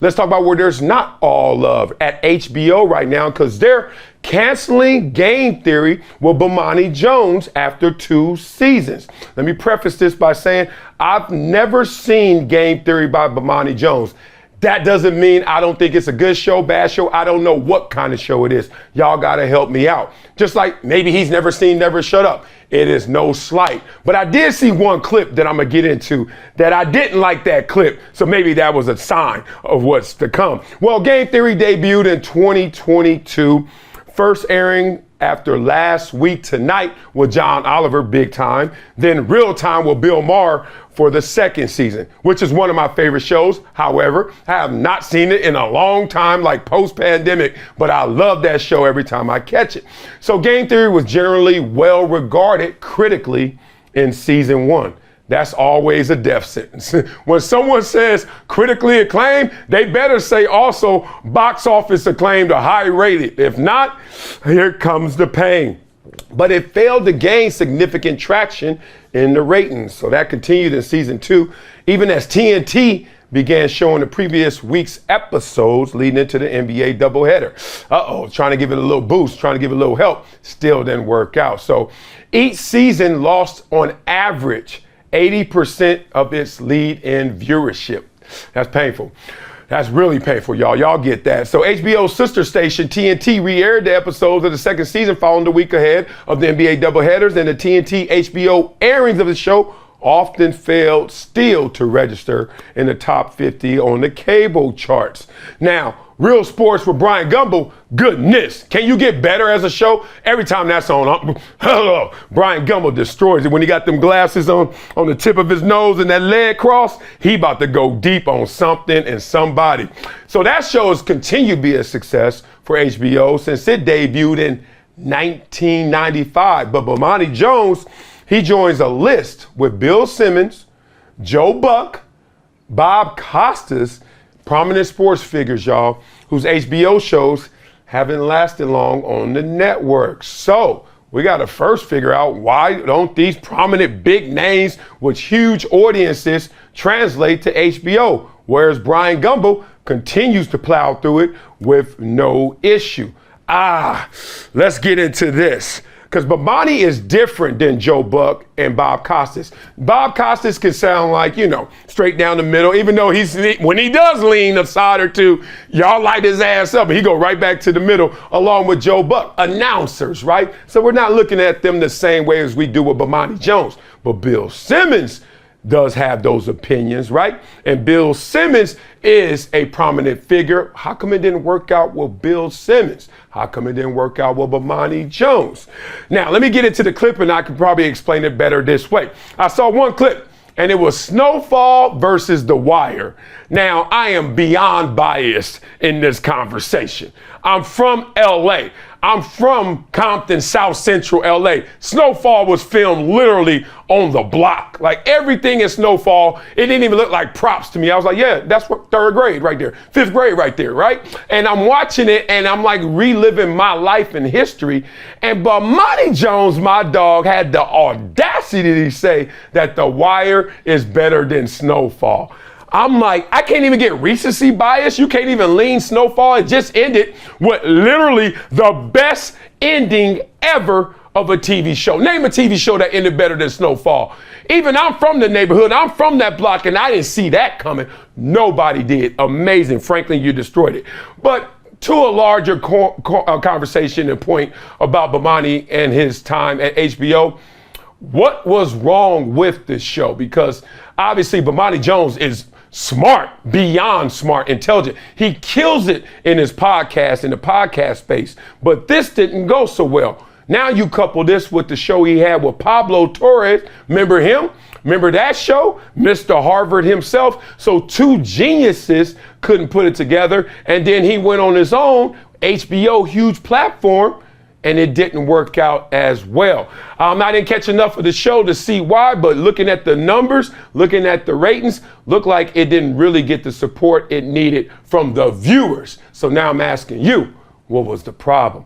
Let's talk about where there's not all love at HBO right now, because they're canceling Game Theory with Bomani Jones after 2 seasons. Let me preface this by saying I've never seen Game Theory by Bomani Jones. That doesn't mean I don't think it's a good show, bad show. I don't know what kind of show it is. Y'all gotta help me out. Just like maybe he's never seen Never Shut Up. It is no slight. But I did see one clip that I'm gonna get into that I didn't like that clip. So maybe that was a sign of what's to come. Well, Game Theory debuted in 2022. First airing after last week tonight with John Oliver, big time. Then Real Time with Bill Maher for the 2nd season, which is one of my favorite shows. However, I have not seen it in a long time, like post-pandemic, but I love that show every time I catch it. So Game Theory was generally well regarded critically in season 1. That's always a death sentence. When someone says critically acclaimed, they better say also box office acclaimed or high rated. If not, here comes the pain. But it failed to gain significant traction in the ratings. So that continued in season 2, even as TNT began showing the previous week's episodes leading into the NBA doubleheader. Trying to give it a little boost, trying to give it a little help, still didn't work out. So each season lost on average 80% of its lead in viewership. That's painful. That's really painful, y'all. Y'all get that. So HBO's sister station, TNT, re-aired the episodes of the 2nd season following the week ahead of the NBA doubleheaders, and the TNT HBO airings of the show often failed still to register in the top 50 on the cable charts. Now, Real Sports with Brian Gumbel, goodness, can you get better as a show? Every time that's on, Brian Gumbel destroys it. When he got them glasses on the tip of his nose and that leg cross, he about to go deep on something and somebody. So that show has continued to be a success for HBO since it debuted in 1995. But Bomani Jones, he joins a list with Bill Simmons, Joe Buck, Bob Costas, prominent sports figures, y'all, whose HBO shows haven't lasted long on the network. So we got to first figure out, why don't these prominent big names with huge audiences translate to HBO, whereas Brian Gumbel continues to plow through it with no issue? Let's get into this. Because Bomani is different than Joe Buck and Bob Costas. Bob Costas can sound like, straight down the middle, even though when he does lean a side or two, y'all light his ass up and he go right back to the middle, along with Joe Buck. Announcers, right? So we're not looking at them the same way as we do with Bomani Jones. But Bill Simmons does have those opinions, right? And Bill Simmons is a prominent figure. How come it didn't work out with Bill Simmons? How come it didn't work out with Bomani Jones? Now, let me get into the clip and I can probably explain it better this way. I saw one clip and it was Snowfall versus The Wire. Now, I am beyond biased in this conversation. I'm from LA. I'm from Compton, South Central LA. Snowfall was filmed literally on the block. Like everything in Snowfall, it didn't even look like props to me. I was like, yeah, that's what 3rd grade right there, 5th grade right there, right? And I'm watching it and I'm like reliving my life and history. And Bomani Jones, my dog, had the audacity to say that The Wire is better than Snowfall. I'm like, I can't even get recency bias. You can't even lean Snowfall. It just ended with literally the best ending ever of a TV show. Name a TV show that ended better than Snowfall. Even I'm from the neighborhood. I'm from that block and I didn't see that coming. Nobody did. Amazing. Franklin, you destroyed it. But to a larger conversation and point about Bomani and his time at HBO, what was wrong with this show? Because obviously Bomani Jones is smart, beyond smart, intelligent. He kills it in his podcast, in the podcast space. But this didn't go so well. Now you couple this with the show he had with Pablo Torres. Remember him? Remember that show? Mr. Harvard himself. So 2 geniuses couldn't put it together. And then he went on his own, HBO, huge platform, and it didn't work out as well. I didn't catch enough of the show to see why, but looking at the numbers, looking at the ratings, looked like it didn't really get the support it needed from the viewers. So now I'm asking you, what was the problem?